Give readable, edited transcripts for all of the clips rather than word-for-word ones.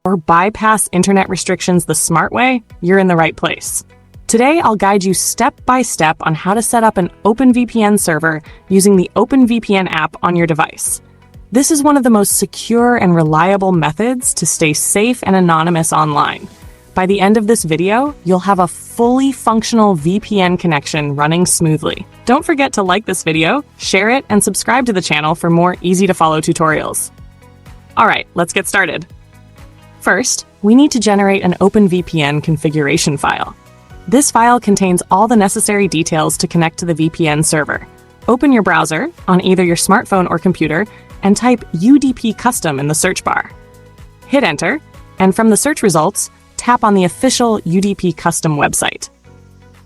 or bypass internet restrictions the smart way, you're in the right place. Today, I'll guide you step by step on how to set up an OpenVPN server using the OpenVPN app on your device. This is one of the most secure and reliable methods to stay safe and anonymous online. By the end of this video, you'll have a fully functional VPN connection running smoothly. Don't forget to like this video, share it, and subscribe to the channel for more easy-to-follow tutorials. Alright, let's get started. First, we need to generate an OpenVPN configuration file. This file contains all the necessary details to connect to the VPN server. Open your browser on either your smartphone or computer and type UDP Custom in the search bar. Hit enter, and from the search results, tap on the official UDP Custom website.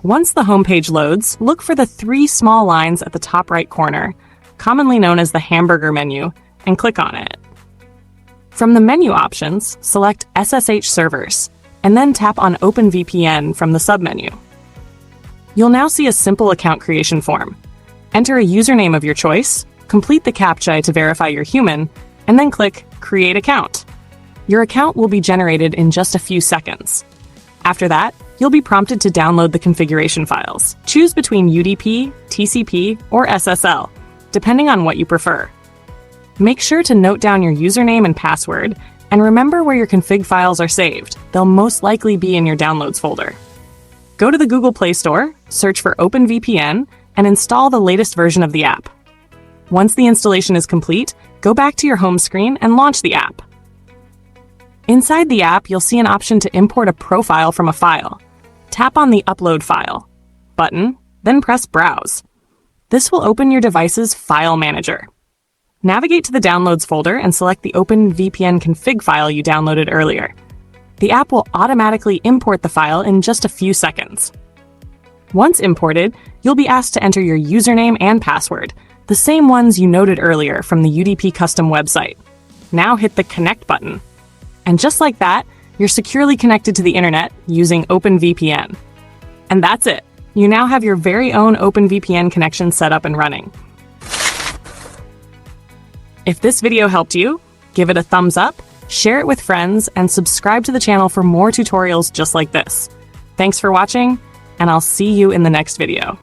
Once the homepage loads, look for the 3 small lines at the top right corner, commonly known as the hamburger menu, and click on it. From the menu options, select SSH servers, and then tap on OpenVPN from the submenu. You'll now see a simple account creation form. Enter a username of your choice, complete the CAPTCHA to verify you're human, and then click Create Account. Your account will be generated in just a few seconds. After that, you'll be prompted to download the configuration files. Choose between UDP, TCP, or SSL, depending on what you prefer. Make sure to note down your username and password, and remember where your config files are saved. They'll most likely be in your Downloads folder. Go to the Google Play Store, search for OpenVPN, and install the latest version of the app. Once the installation is complete, go back to your home screen and launch the app. Inside the app, you'll see an option to import a profile from a file. Tap on the Upload File button, then press Browse. This will open your device's file manager. Navigate to the Downloads folder and select the OpenVPN config file you downloaded earlier. The app will automatically import the file in just a few seconds. Once imported, you'll be asked to enter your username and password, the same ones you noted earlier from the UDP Custom website. Now hit the Connect button. And just like that, you're securely connected to the internet using OpenVPN. And that's it. You now have your very own OpenVPN connection set up and running. If this video helped you, give it a thumbs up, share it with friends, and subscribe to the channel for more tutorials just like this. Thanks for watching, and I'll see you in the next video.